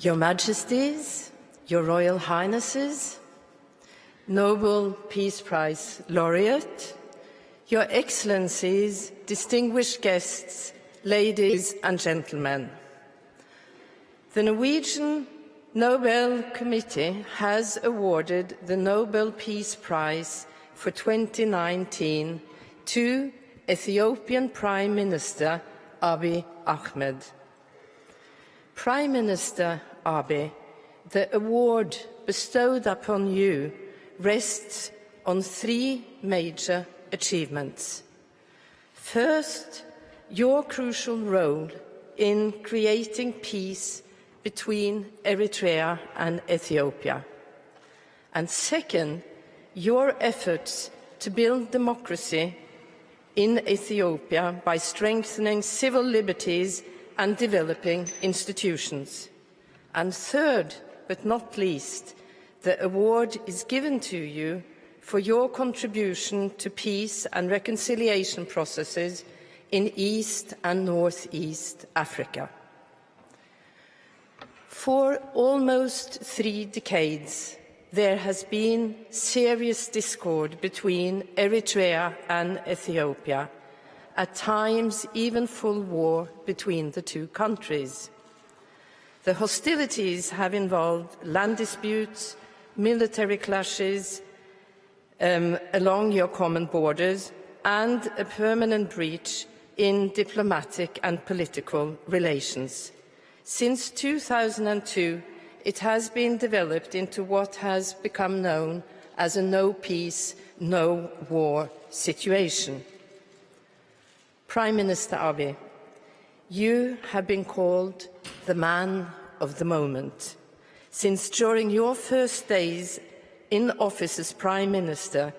Your Majesties, Your Royal Highnesses, Nobel Peace Prize laureate, Your Excellencies, distinguished guests, ladies and gentlemen. The Norwegian Nobel Committee has awarded the Nobel Peace Prize for 2019 to Ethiopian Prime Minister Abiy Ahmed. Prime Minister Abiy, the award bestowed upon you rests on three major achievements. First, your crucial role in creating peace between Eritrea and Ethiopia. And second, your efforts to build democracy in Ethiopia by strengthening civil liberties and developing institutions. And third, but not least, the award is given to you for your contribution to peace and reconciliation processes in East and Northeast Africa. For almost 3 decades, there has been serious discord between Eritrea and Ethiopia, at times even full war between the two countries. The hostilities have involved land disputes, military clashes along your common borders, and a permanent breach in diplomatic and political relations. Since 2002, it has been developed into what has become known as a no peace, no war situation. Prime Minister Abiy, you have been called the man of the moment, since during your first days in office as Prime Minister,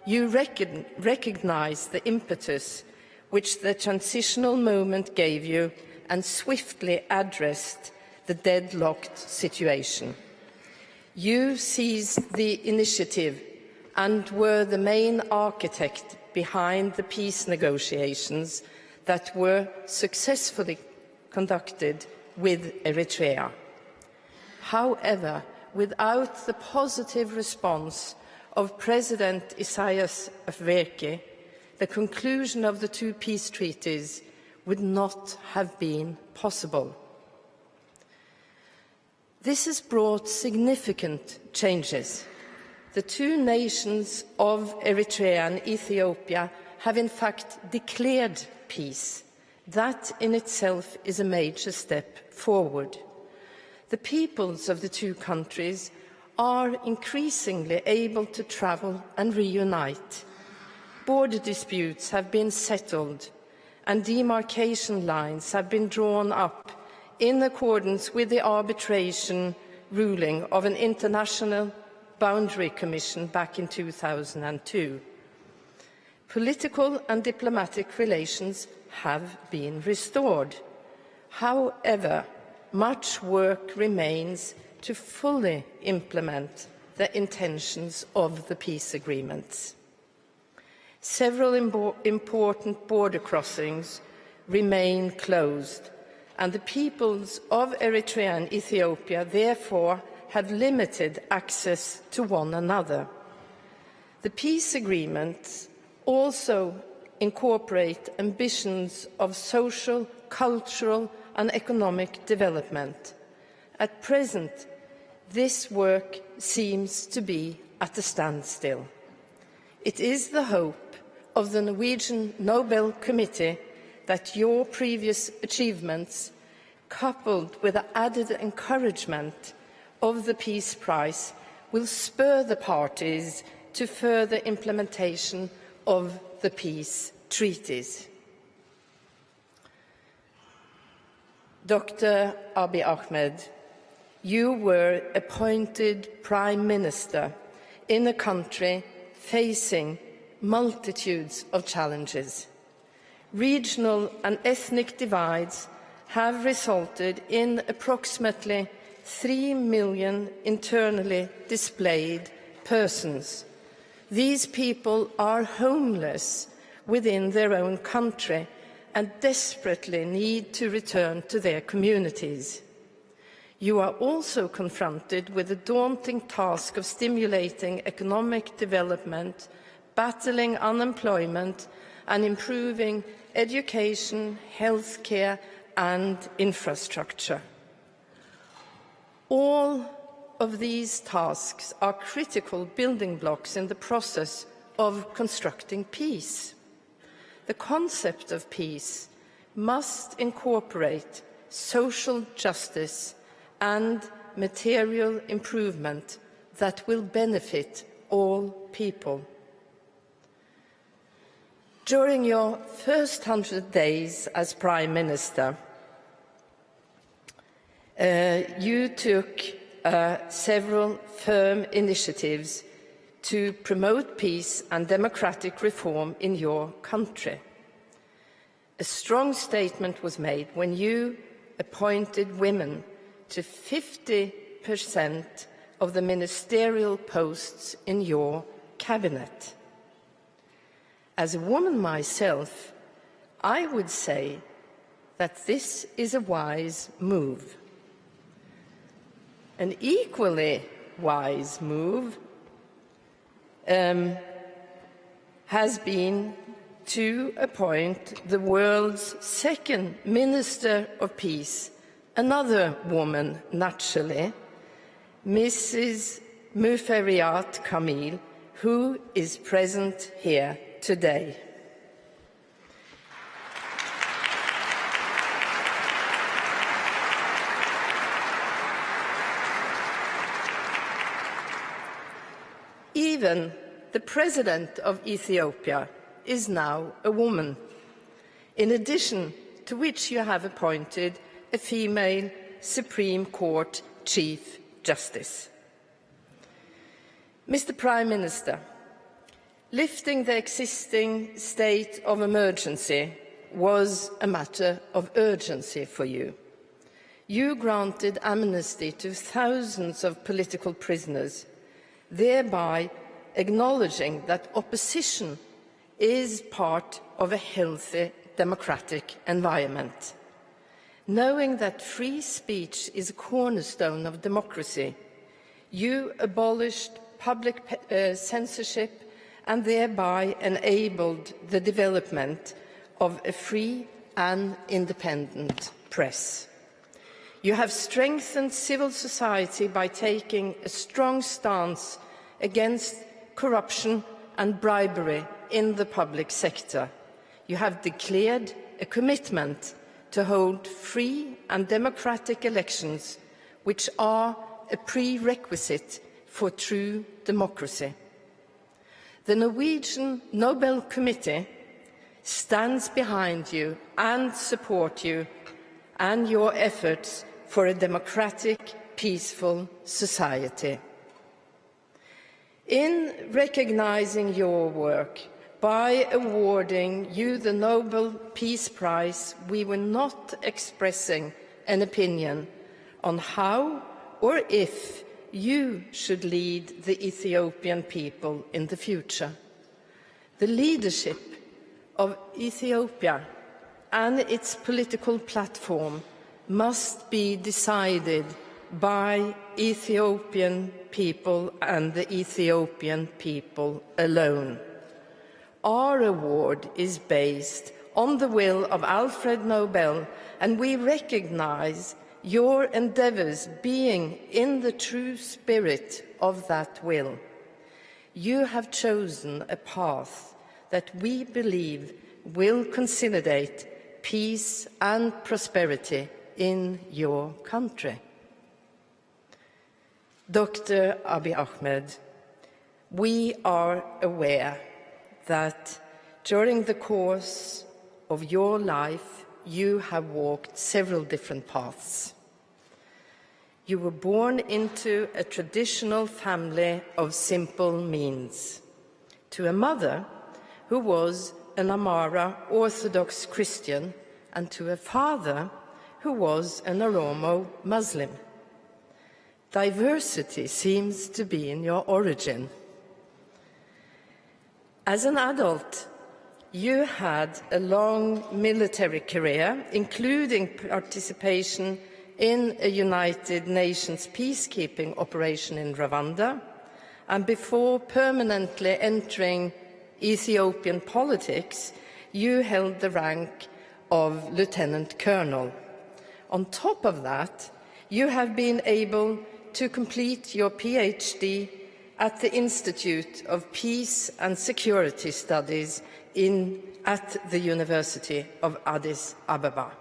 you recognized the impetus which the transitional moment gave you and swiftly addressed the deadlocked situation. You seized the initiative and were the main architect behind the peace negotiations that were successfully conducted with Eritrea. However, without the positive response of President Isaias Afwerki, the conclusion of the two peace treaties would not have been possible. This has brought significant changes. The two nations of Eritrea and Ethiopia have in fact declared peace. That in itself is a major step forward. The peoples of the two countries are increasingly able to travel and reunite. Border disputes have been settled and demarcation lines have been drawn up in accordance with the arbitration ruling of an international boundary commission back in 2002. Political and diplomatic relations have been restored. However, much work remains to fully implement the intentions of the peace agreements. Several important border crossings remain closed, and the peoples of Eritrea and Ethiopia therefore have limited access to one another. The peace agreements also incorporate ambitions of social, cultural and economic development. At present, this work seems to be at a standstill. It is the hope of the Norwegian Nobel Committee that your previous achievements, coupled with the added encouragement of the Peace Prize, will spur the parties to further implementation of the peace treaties. Dr. Abiy Ahmed, you were appointed Prime Minister in a country facing multitudes of challenges. Regional and ethnic divides have resulted in approximately 3 million internally displaced persons. These people are homeless within their own country and desperately need to return to their communities. You are also confronted with the daunting task of stimulating economic development, battling unemployment, and improving education, healthcare, and infrastructure. All of these tasks are critical building blocks in the process of constructing peace. The concept of peace must incorporate social justice and material improvement that will benefit all people. During your first 100 days as Prime Minister, you took several firm initiatives to promote peace and democratic reform in your country. A strong statement was made when you appointed women to 50% of the ministerial posts in your cabinet. As a woman myself, I would say that this is a wise move. An equally wise move has been to appoint the world's second Minister of Peace, another woman, naturally, Mrs. Muferiat Kamil, who is present here today. Even the President of Ethiopia is now a woman. in addition to which you have appointed a female Supreme Court Chief Justice. Mr. Prime Minister, lifting the existing state of emergency was a matter of urgency for you. You granted amnesty to thousands of political prisoners, thereby acknowledging that opposition is part of a healthy democratic environment. Knowing that free speech is a cornerstone of democracy, you abolished public censorship and thereby enabled the development of a free and independent press. You have strengthened civil society by taking a strong stance against corruption and bribery in the public sector. You have declared a commitment to hold free and democratic elections, which are a prerequisite for true democracy. The Norwegian Nobel Committee stands behind you and supports you and your efforts for a democratic, peaceful society. In recognizing your work by awarding you the Nobel Peace Prize, we were not expressing an opinion on how or if you should lead the Ethiopian people in the future. The leadership of Ethiopia and its political platform must be decided by Ethiopian people and the Ethiopian people alone. Our award is based on the will of Alfred Nobel, and we recognize your endeavors being in the true spirit of that will. You have chosen a path that we believe will consolidate peace and prosperity in your country. Dr. Abiy Ahmed, we are aware that during the course of your life, you have walked several different paths. You were born into a traditional family of simple means, to a mother who was an Amara Orthodox Christian and to a father who was an Oromo Muslim. Diversity seems to be in your origin. As an adult, you had a long military career, including participation in a United Nations peacekeeping operation in Rwanda, and before permanently entering Ethiopian politics, you held the rank of Lieutenant Colonel. On top of that, you have been able to complete your PhD at the Institute of Peace and Security Studies at the University of Addis Ababa.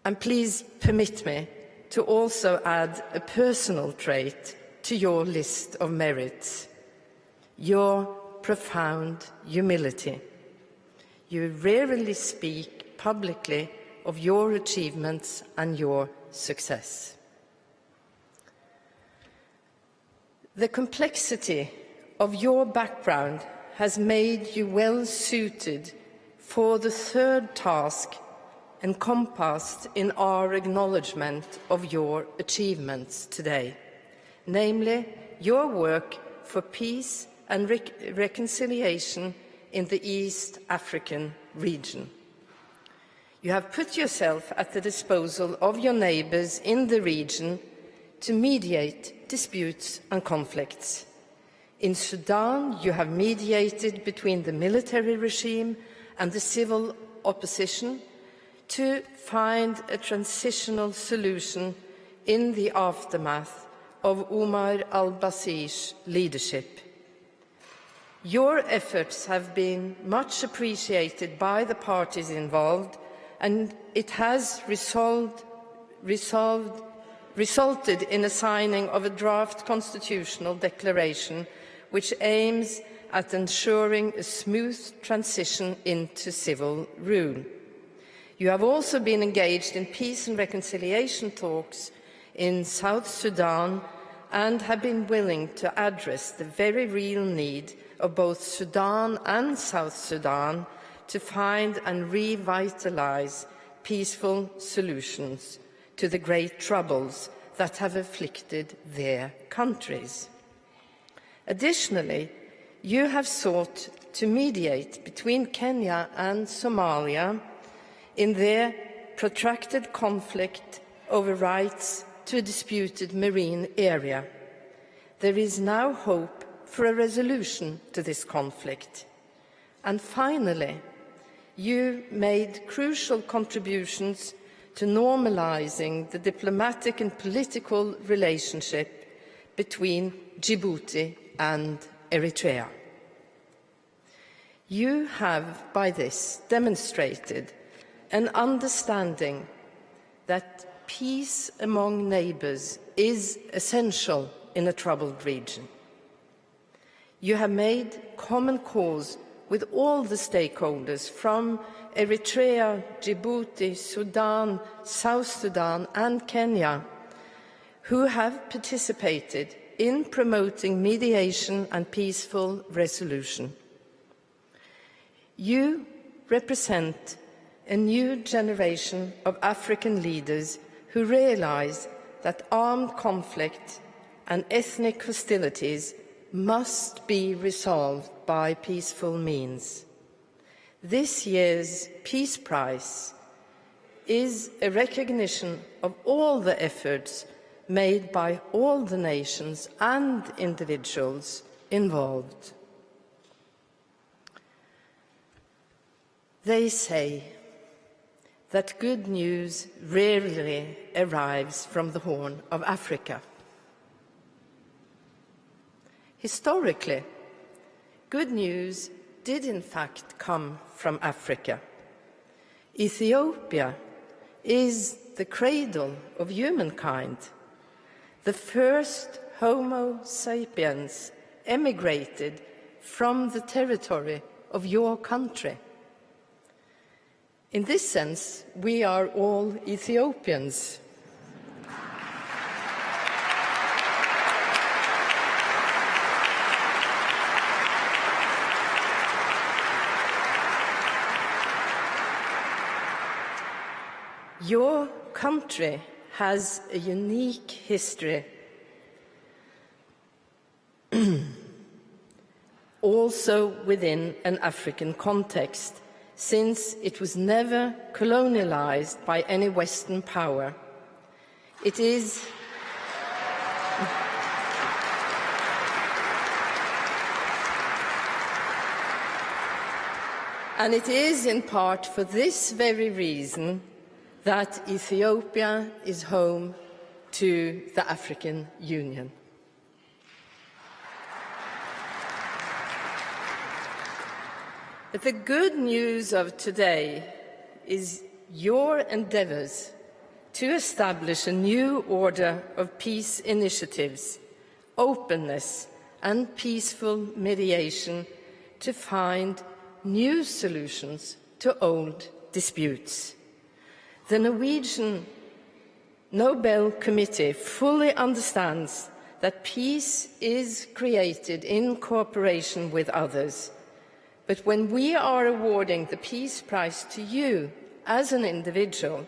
And please permit me to also add a personal trait to your list of merits: your profound humility. You rarely speak publicly of your achievements and your success. The complexity of your background has made you well suited for the third task encompassed in our acknowledgement of your achievements today, namely your work for peace and reconciliation in the East African region. You have put yourself at the disposal of your neighbours in the region to mediate disputes and conflicts. In Sudan, you have mediated between the military regime and the civil opposition to find a transitional solution in the aftermath of Omar al-Bashir's leadership. Your efforts have been much appreciated by the parties involved, and it has resulted in a signing of a draft constitutional declaration which aims at ensuring a smooth transition into civil rule. You have also been engaged in peace and reconciliation talks in South Sudan and have been willing to address the very real need of both Sudan and South Sudan to find and revitalize peaceful solutions to the great troubles that have afflicted their countries. Additionally, you have sought to mediate between Kenya and Somalia in their protracted conflict over rights to a disputed marine area. There is now hope for a resolution to this conflict. And finally, you made crucial contributions to normalizing the diplomatic and political relationship between Djibouti and Eritrea. You have, by this, demonstrated an understanding that peace among neighbors is essential in a troubled region. You have made common cause with all the stakeholders from Eritrea, Djibouti, Sudan, South Sudan, and Kenya, who have participated in promoting mediation and peaceful resolution. You represent a new generation of African leaders who realize that armed conflict and ethnic hostilities must be resolved by peaceful means. This year's Peace Prize is a recognition of all the efforts made by all the nations and individuals involved. They say that good news rarely arrives from the Horn of Africa. Historically, good news did in fact come from Africa. Ethiopia is the cradle of humankind. The first Homo sapiens emigrated from the territory of your country. In this sense, we are all Ethiopians. Your country has a unique history, also within an African context, since it was never colonialized by any Western power. It is and it is in part for this very reason that Ethiopia is home to the African Union. But the good news of today is your endeavors to establish a new order of peace initiatives, openness, and peaceful mediation to find new solutions to old disputes. The Norwegian Nobel Committee fully understands that peace is created in cooperation with others. But when we are awarding the Peace Prize to you as an individual,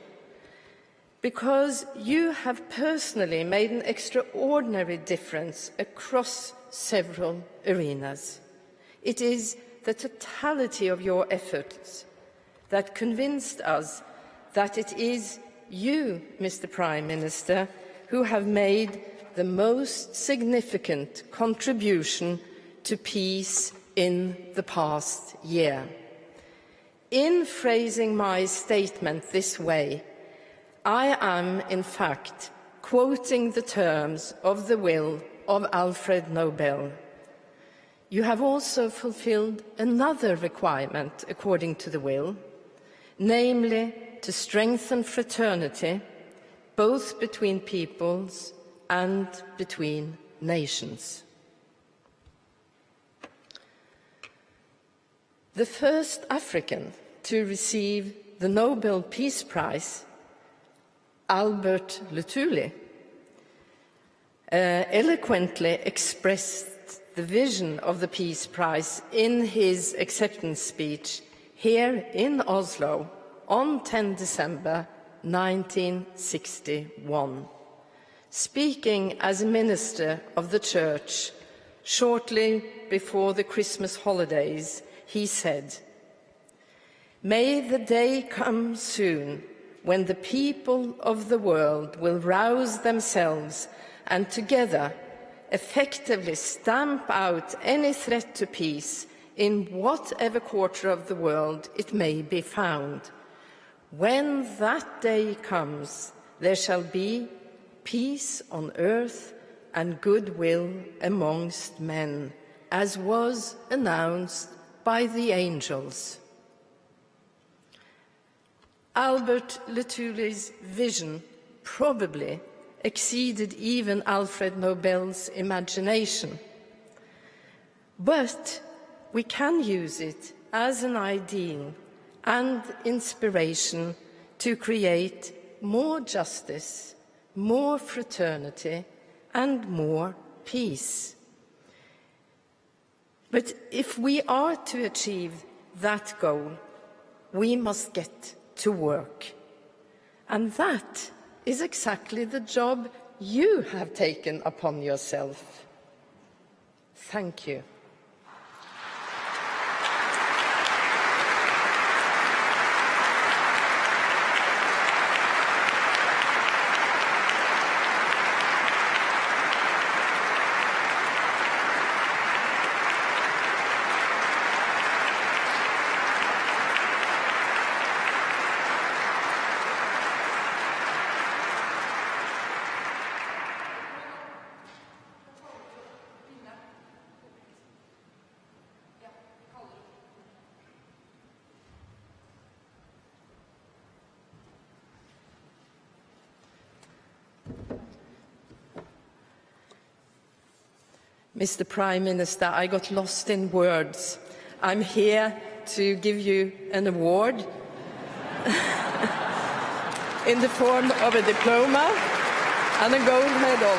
because you have personally made an extraordinary difference across several arenas, it is the totality of your efforts that convinced us that it is you, Mr. Prime Minister, who have made the most significant contribution to peace in the past year. In phrasing my statement this way, I am, in fact, quoting the terms of the will of Alfred Nobel. You have also fulfilled another requirement according to the will, namely to strengthen fraternity, both between peoples and between nations. the first African to receive the Nobel Peace Prize, Albert Luthuli, eloquently expressed the vision of the Peace Prize in his acceptance speech here in Oslo on 10 December 1961. Speaking as a minister of the Church shortly before the Christmas holidays, he said, "May the day come soon when the people of the world will rouse themselves and together effectively stamp out any threat to peace in whatever quarter of the world it may be found. When that day comes, there shall be peace on earth and goodwill amongst men, as was announced by the angels." Albert Luthuli's vision probably exceeded even Alfred Nobel's imagination. But we can use it as an ideal and inspiration to create more justice, more fraternity, and more peace. But if we are to achieve that goal, we must get to work. And that is exactly the job you have taken upon yourself. Thank you. Mr. Prime Minister, I got lost in words. I'm here to give you an award in the form of a diploma and a gold medal.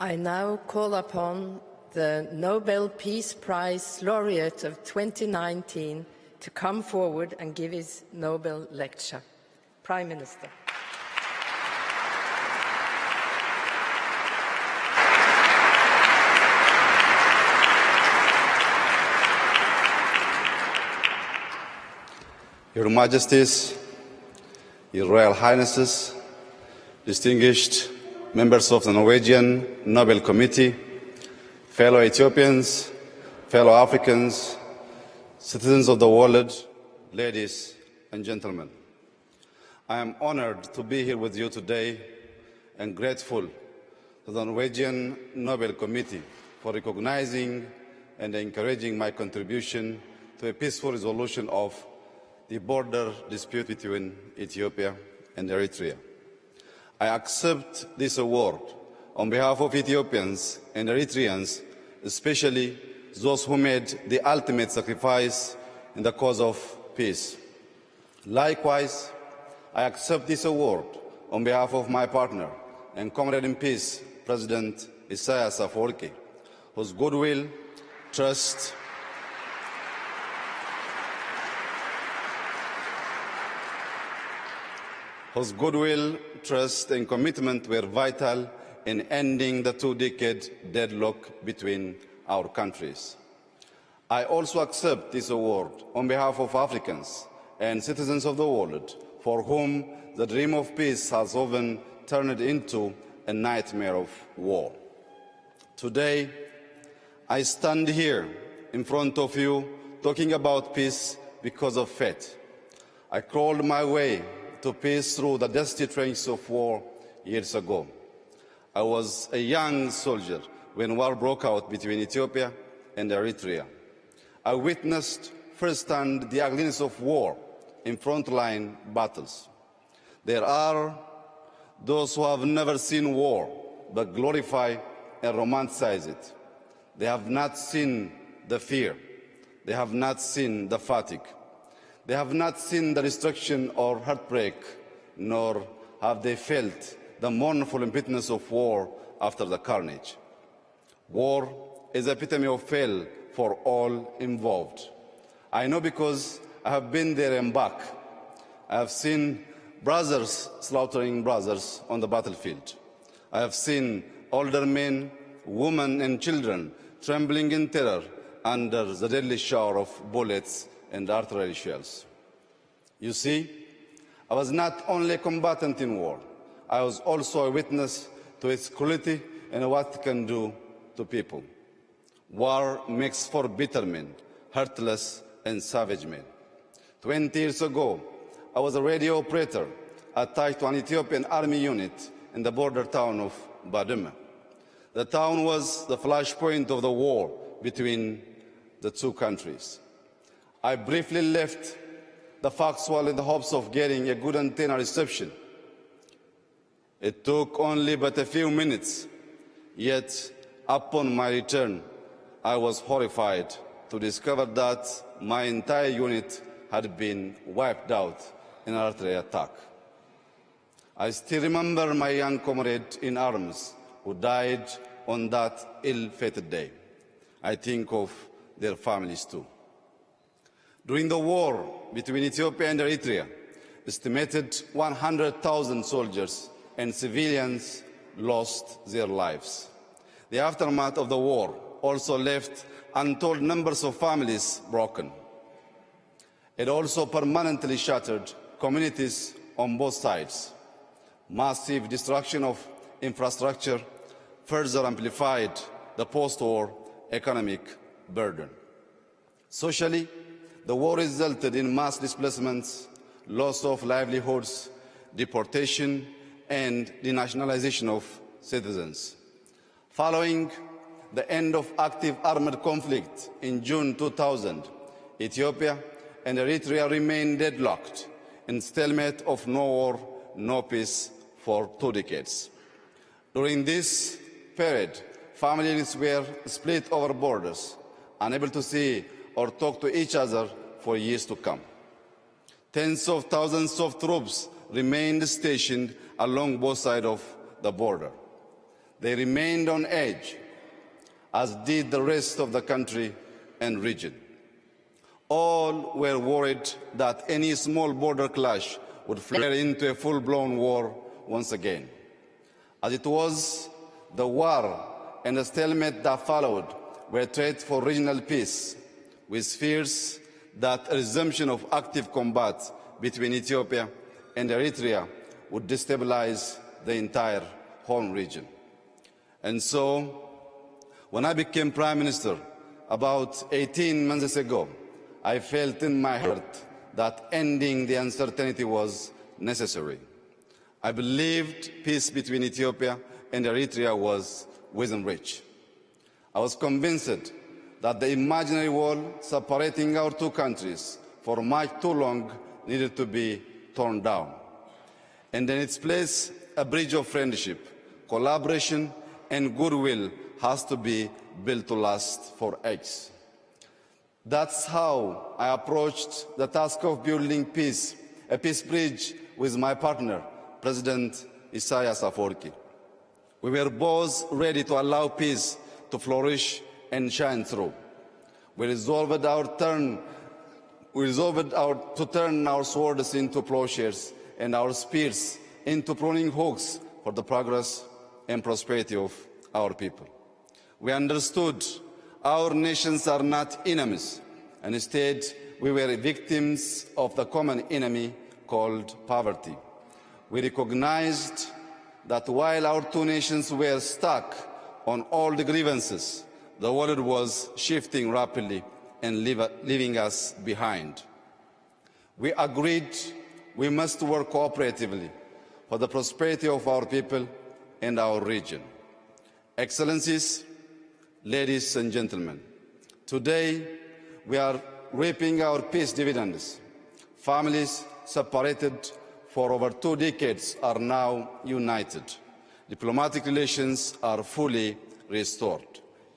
I now call upon the Nobel Peace Prize laureate of 2019 to come forward and give his Nobel lecture. Prime Minister. Your Majesties, Your Royal Highnesses, distinguished members of the Norwegian Nobel Committee, fellow Ethiopians, fellow Africans, citizens of the world, ladies and gentlemen. I am honored to be here with you today and grateful to the Norwegian Nobel Committee for recognizing and encouraging my contribution to a peaceful resolution of the border dispute between Ethiopia and Eritrea. I accept this award on behalf of Ethiopians and Eritreans, especially those who made the ultimate sacrifice in the cause of peace. Likewise, I accept this award on behalf of my partner and comrade in peace, President Isaias Afwerki, whose goodwill, trust, and commitment were vital in ending the two-decade deadlock between our countries. I also accept this award on behalf of Africans and citizens of the world for whom the dream of peace has often turned into a nightmare of war. Today, I stand here in front of you talking about peace because of faith. I crawled my way to peace through the dusty trenches of war years ago. I was a young soldier when war broke out between Ethiopia and Eritrea. I witnessed firsthand the ugliness of war in frontline battles. There are those who have never seen war but glorify and romanticize it. They have not seen the fear. They have not seen the fatigue. They have not seen the destruction or heartbreak, nor have they felt the mournful impotence of war after the carnage. War is the epitome of hell for all involved. I know because I have been there and back. I have seen brothers slaughtering brothers on the battlefield. I have seen older men, women, and children trembling in terror under the deadly shower of bullets and artillery shells. You see, I was not only a combatant in war, I was also a witness to its cruelty and what it can do to people. War makes for bitter men, heartless and savage men. 20 years ago, I was a radio operator attached to an Ethiopian army unit in the border town of Baduma. The town was the flashpoint of the war between the two countries. I briefly left the Foxwell in the hopes of getting a good antenna reception. It took only but a few minutes, yet upon my return, I was horrified to discover that my entire unit had been wiped out in an artillery attack. I still remember my young comrade in arms who died on that ill-fated day. I think of their families too. During the war between Ethiopia and Eritrea, estimated 100,000 soldiers and civilians lost their lives. The aftermath of the war also left untold numbers of families broken. It also permanently shattered communities on both sides. Massive destruction of infrastructure further amplified the post-war economic burden. Socially, the war resulted in mass displacements, loss of livelihoods, deportation, and denationalization of citizens. Following the end of active armed conflict in June 2000, Ethiopia and Eritrea remained deadlocked in stalemate of no war, no peace for 2 decades. During this period, families were split over borders, unable to see or talk to each other for years to come. Tens of thousands of troops remained stationed along both sides of the border. they remained on edge, as did the rest of the country and region. All were worried that any small border clash would flare into a full-blown war once again. As it was, the war and the stalemate that followed were threats for regional peace, with fears that a resumption of active combat between Ethiopia and Eritrea would destabilize the entire Horn region. And so, when I became Prime Minister about 18 months ago, I felt in my heart that ending the uncertainty was necessary. I believed peace between Ethiopia and Eritrea was within reach. I was convinced that the imaginary wall separating our two countries for much too long needed to be torn down. And in its place, a bridge of friendship, collaboration, and goodwill has to be built to last for ages. That's how I approached the task of building peace, a peace bridge with my partner, President Isaias Afwerki. We were both ready to allow peace to flourish and shine through. We resolved to turn our swords into plowshares and our spears into pruning hooks for the progress and prosperity of our people. We understood our nations are not enemies, and instead we were victims of the common enemy called poverty. We recognized that while our two nations were stuck on all the grievances, the world was shifting rapidly and leaving us behind. We agreed we must work cooperatively for the prosperity of our people and our region. Excellencies, ladies and gentlemen, today we are reaping our peace dividends. Families separated for over 2 decades are now united. Diplomatic relations are fully restored.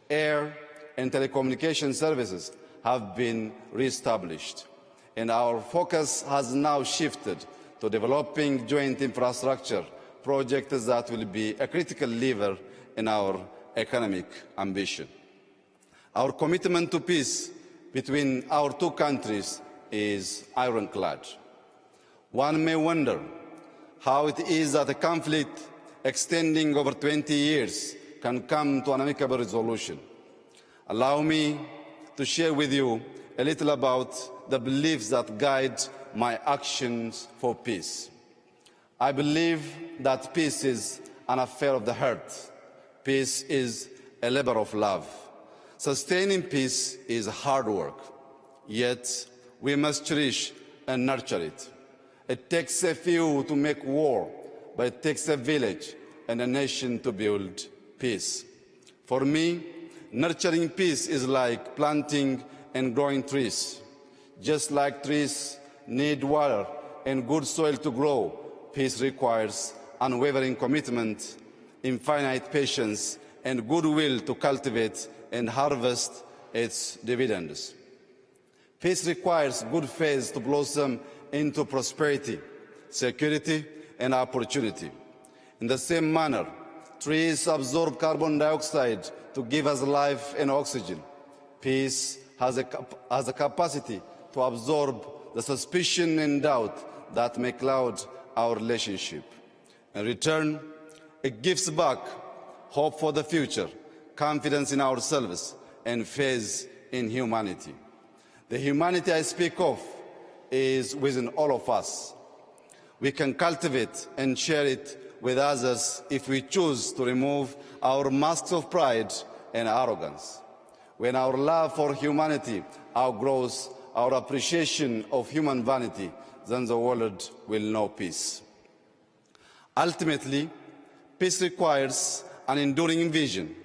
Air and telecommunication services have been reestablished, and our focus has now shifted to developing joint infrastructure projects that will be a critical lever in our economic ambition. Our commitment to peace between our two countries is ironclad. One may wonder how it is that a conflict extending over 20 years can come to an amicable resolution. Allow me to share with you a little about the beliefs that guide my actions for peace. I believe that peace is an affair of the heart. Peace is a labor of love. Sustaining peace is hard work, yet we must cherish and nurture it. It takes a few to make war, but it takes a village and a nation to build peace. For me, nurturing peace is like planting and growing trees. Just like trees need water and good soil to grow, peace requires unwavering commitment, infinite patience, and goodwill to cultivate and harvest its dividends. Peace requires good faith to blossom into prosperity, security, and opportunity. In the same manner, trees absorb carbon dioxide to give us life and oxygen. Peace has a capacity to absorb the suspicion and doubt that may cloud our relationship. In return, it gives back hope for the future, confidence in ourselves, and faith in humanity. The humanity I speak of is within all of us. We can cultivate and share it with others if we choose to remove our masks of pride and arrogance. When our love for humanity outgrows our appreciation of human vanity, then the world will know peace. Ultimately, peace requires an enduring vision,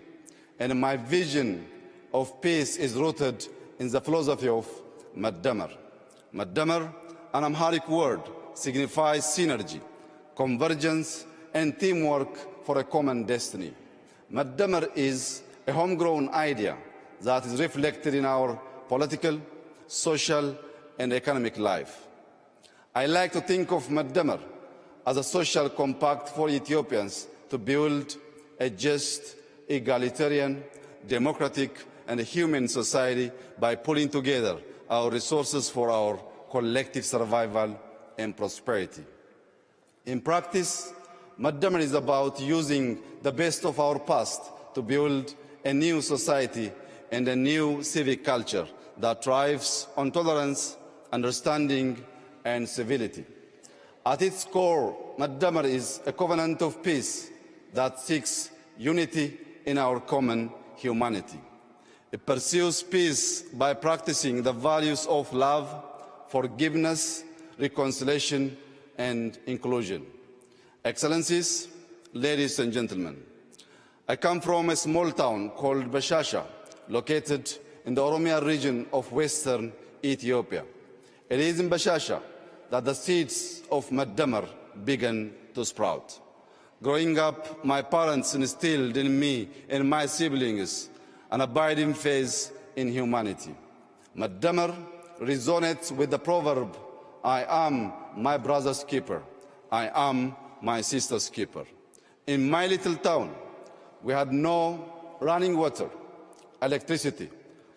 and my vision of peace is rooted in the philosophy of Maddamar. Maddamar, an Amharic word, signifies synergy, convergence, and teamwork for a common destiny. Maddamar is a homegrown idea that is reflected in our political, social, and economic life. I like to think of Maddamar as a social compact for Ethiopians to build a just, egalitarian, democratic, and humane society by pulling together our resources for our collective survival and prosperity. In practice, Madamar is about using the best of our past to build a new society and a new civic culture that thrives on tolerance, understanding, and civility. At its core, Madamar is a covenant of peace that seeks unity in our common humanity. It pursues peace by practicing the values of love, forgiveness, reconciliation, and inclusion. Excellencies, ladies and gentlemen, I come from a small town called Bashasha, located in the Oromia region of western Ethiopia. It is in Bashasha that the seeds of Madamar began to sprout. Growing up, my parents instilled in me and my siblings an abiding faith in humanity. Madamar resonates with the proverb, I am my brother's keeper, I am my sister's keeper. In my little town, we had no running water, electricity,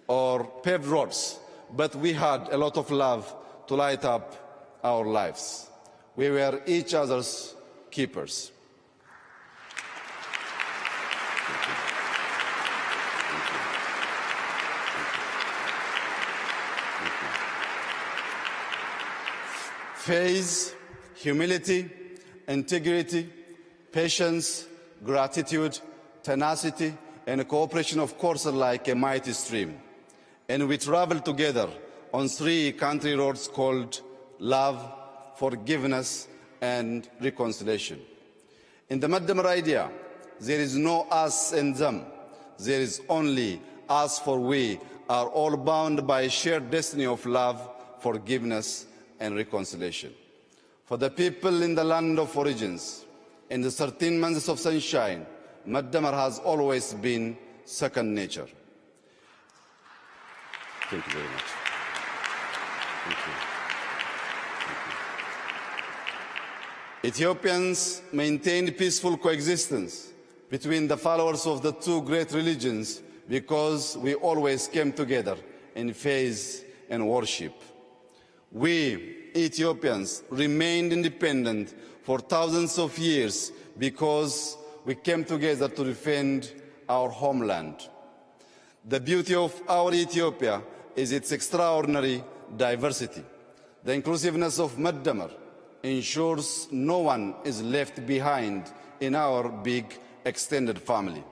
or paved roads, but we had a lot of love to light up our lives. We were each other's keepers. Faith, humility, integrity, patience, gratitude, tenacity, and cooperation, of course, are like a mighty stream. And we travel together on 3 country roads called love, forgiveness, and reconciliation. In the Madamar idea, there is no us and them. There is only us, for we are all bound by a shared destiny of love, forgiveness, and reconciliation. For the people in the land of origins, in the 13 months of sunshine, Madamar has always been second nature. Thank you very much. Thank you. Thank you. Ethiopians maintained peaceful coexistence between the followers of the 2 great religions because we always came together in faith and worship. We, Ethiopians, remained independent for thousands of years because we came together to defend our homeland. The beauty of our Ethiopia is its extraordinary diversity. The inclusiveness of Madamar ensures no one is left behind in our big extended family.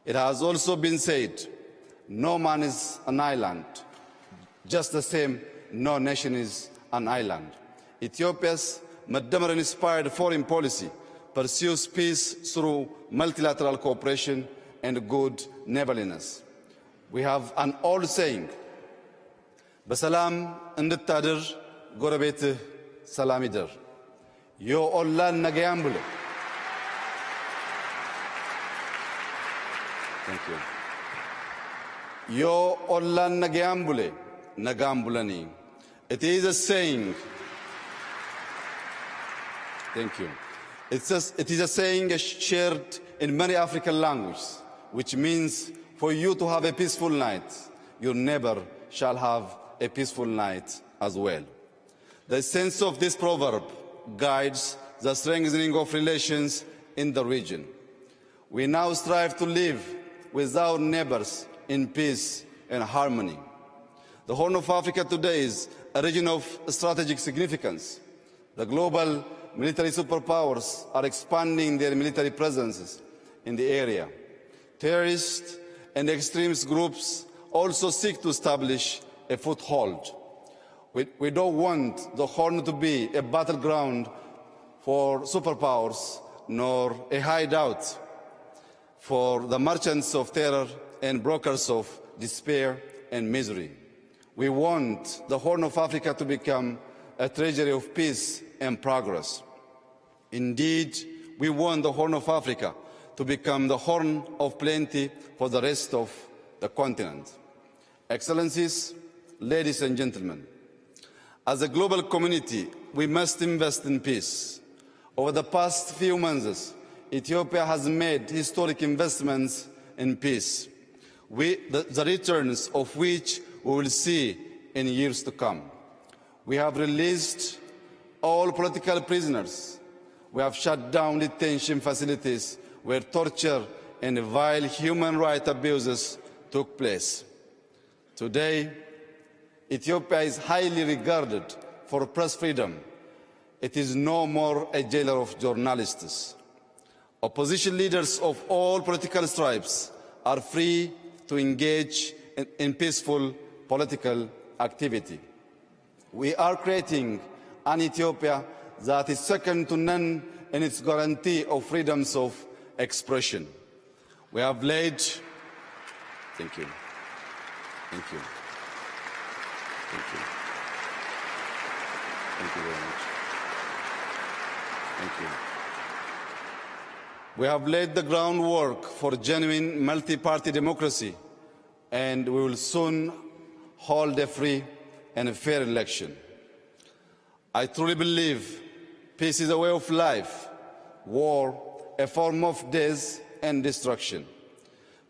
It has also been said, no man is an island, just the same no nation is an island. Ethiopia's Madamar-inspired foreign policy pursues peace through multilateral cooperation and good neighborliness. We have an old saying, በሰላም እንድታድር ጎረቤትህ ሰላም ይደር ዮ ኦላን ነገያን ብሎ ዮ ኦላን ነገያን ብሎ ነጋም ብለኒ. It is a saying. Thank you. It is a saying shared in many African languages, which means for you to have a peaceful night, your neighbor shall have a peaceful night as well. The sense of this proverb guides the strengthening of relations in the region. We now strive to live with our neighbors in peace and harmony. The Horn of Africa today is a region of strategic significance. The global military superpowers are expanding their military presences in the area. Terrorist and extremist groups also seek to establish a foothold. We don't want the Horn to be a battleground for superpowers nor a hideout for the merchants of terror and brokers of despair and misery. We want the Horn of Africa to become a treasury of peace and progress. Indeed, we want the Horn of Africa to become the horn of plenty for the rest of the continent. Excellencies, ladies and gentlemen, as a global community, we must invest in peace. Over the past few months, Ethiopia has made historic investments in peace, the returns of which we will see in years to come. We have released all political prisoners. We have shut down detention facilities where torture and vile human rights abuses took place. Today, Ethiopia is highly regarded for press freedom. It is no more a jailer of journalists. Opposition leaders of all political stripes are free to engage in peaceful political activity. We are creating an Ethiopia that is second to none in its guarantee of freedoms of expression. We have laid... Thank you. Thank you. Thank you. Thank you very much. Thank you. We have laid the groundwork for genuine multi-party democracy, and we will soon hold a free and a fair election. I truly believe peace is a way of life, war a form of death and destruction.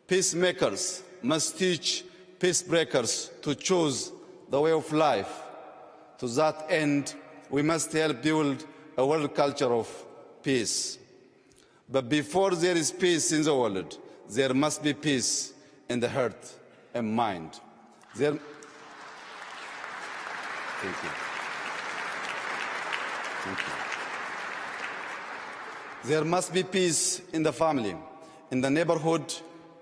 Peacemakers must teach peacebreakers to choose the way of life. To that end, we must help build a world culture of peace. But before there is peace in the world, there must be peace in the heart and mind. Thank you. Thank you. There must be peace in the family, in the neighborhood,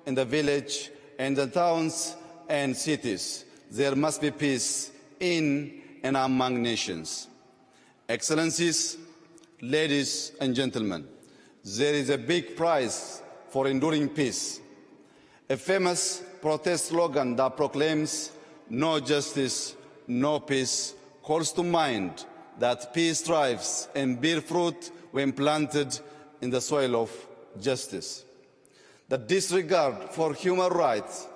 in the village, in the towns and cities. There must be peace in and among nations. Excellencies, ladies and gentlemen, there is a big prize for enduring peace. A famous protest slogan that proclaims "No justice, no peace" calls to mind that peace thrives and bears fruit when planted in the soil of justice. The disregard for human rights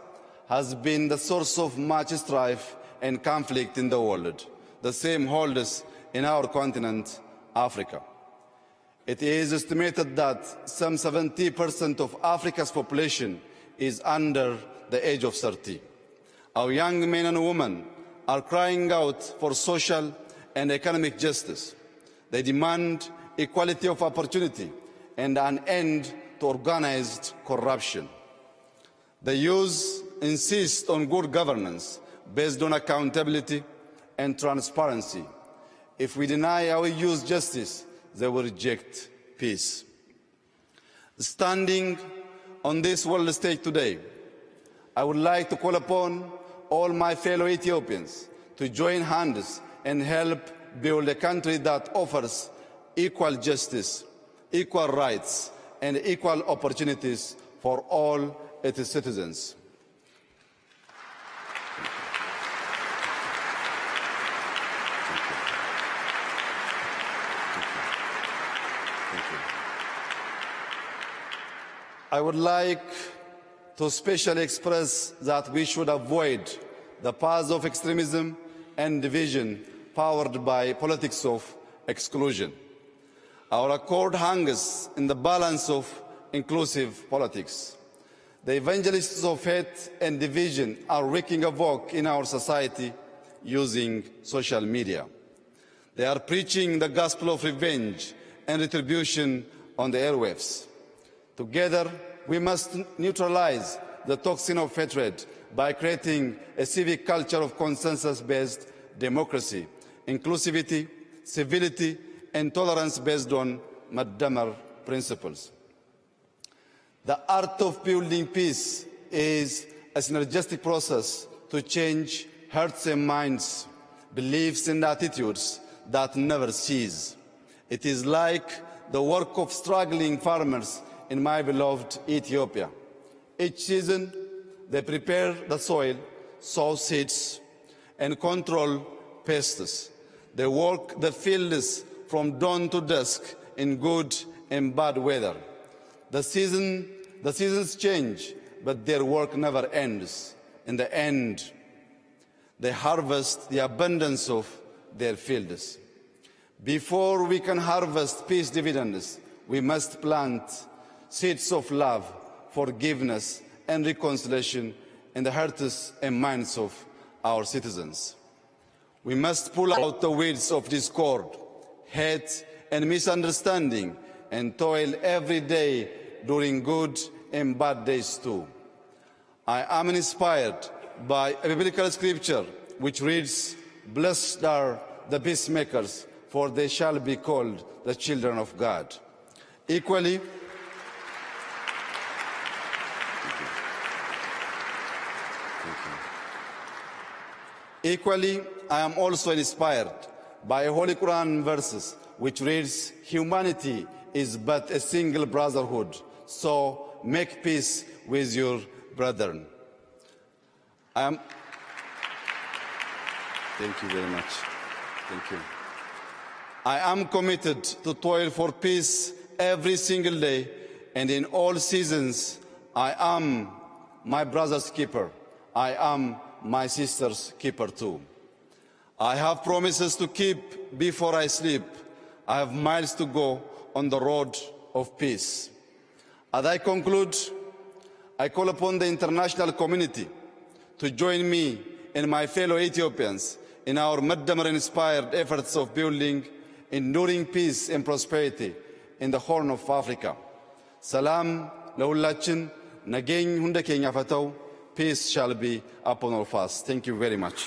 has been the source of much strife and conflict in the world. The same holds in our continent, Africa. It is estimated that some 70% of Africa's population is under the age of 30. Our young men and women are crying out for social and economic justice. They demand equality of opportunity and an end to organized corruption. The youth insist on good governance based on accountability and transparency. If we deny our youth justice, they will reject peace. Standing on this world stage today, I would like to call upon all my fellow Ethiopians to join hands and help build a country that offers equal justice, equal rights, and equal opportunities for all its citizens. I would like to specially express that we should avoid the paths of extremism and division powered by politics of exclusion. Our accord hangs in the balance of inclusive politics. The evangelists of hate and division are wreaking havoc in our society using social media. They are preaching the gospel of revenge and retribution on the airwaves. Together, we must neutralize the toxin of hatred by creating a civic culture of consensus-based democracy, inclusivity, civility, and tolerance based on Maddamar principles. The art of building peace is a synergistic process to change hearts and minds, beliefs and attitudes that never cease. It is like the work of struggling farmers in my beloved Ethiopia. Each season, they prepare the soil, sow seeds, and control pests. They work the fields from dawn to dusk in good and bad weather. The seasons change, but their work never ends. In the end, they harvest the abundance of their fields. Before we can harvest peace dividends, we must plant seeds of love, forgiveness, and reconciliation in the hearts and minds of our citizens. We must pull out the weeds of discord, hate, and misunderstanding, and toil every day during good and bad days too. I am inspired by a biblical scripture which reads, "Blessed are the peacemakers, for they shall be called the children of God." Equally, I am also inspired by Holy Quran verses which reads, "Humanity is but a single brotherhood, so make peace with your brethren." Thank you very much. Thank you. I am committed to toil for peace every single day, and in all seasons, I am my brother's keeper. I am my sister's keeper too. I have promises to keep before I sleep. I have miles to go on the road of peace. As I conclude, I call upon the international community to join me and my fellow Ethiopians in our Madamar-inspired efforts of building enduring peace and prosperity in the Horn of Africa. Salam ለሁላችን ነገኝ ሁንደ ኬኛ ፈተው. Peace shall be upon all of us. Thank you very much.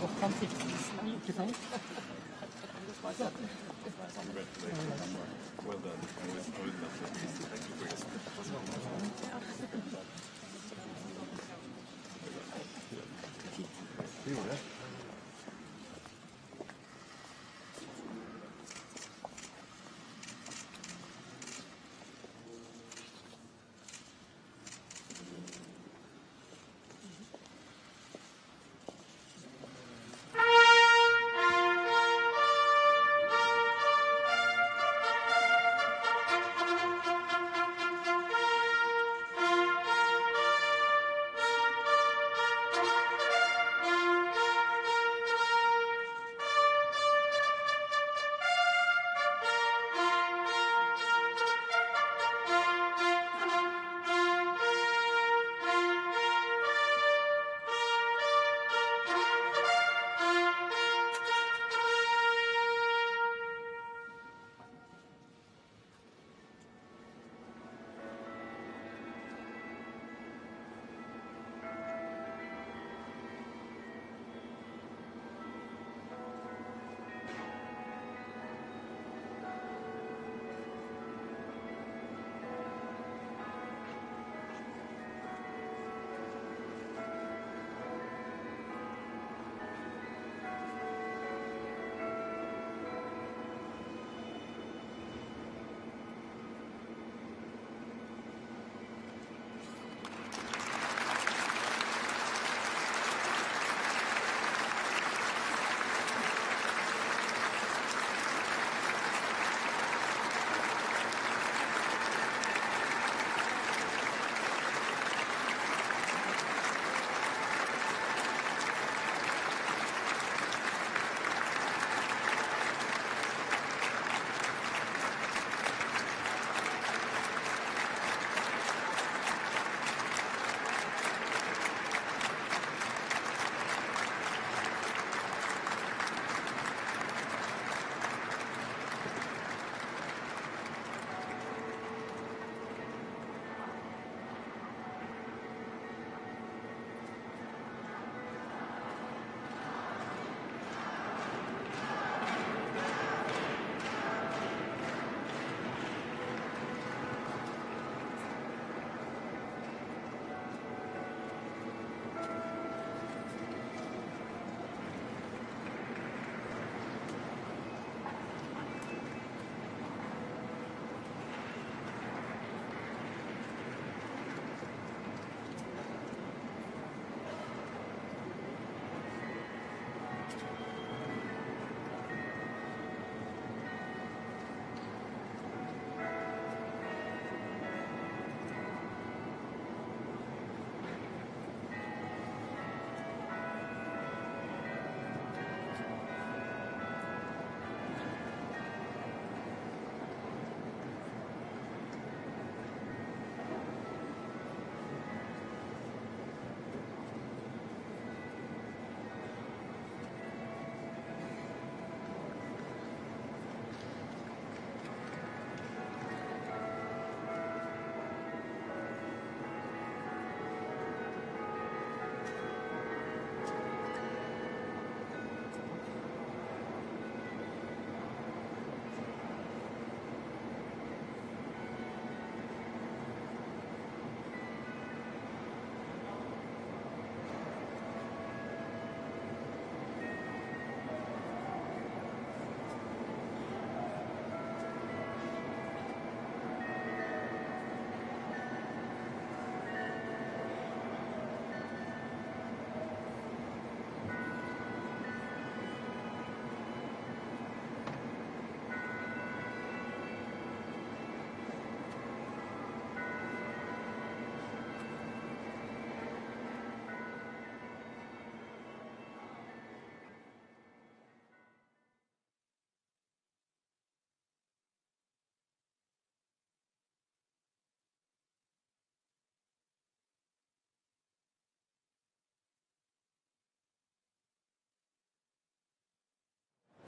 gått framtidskrisen har gjort, ikke sant? Well done.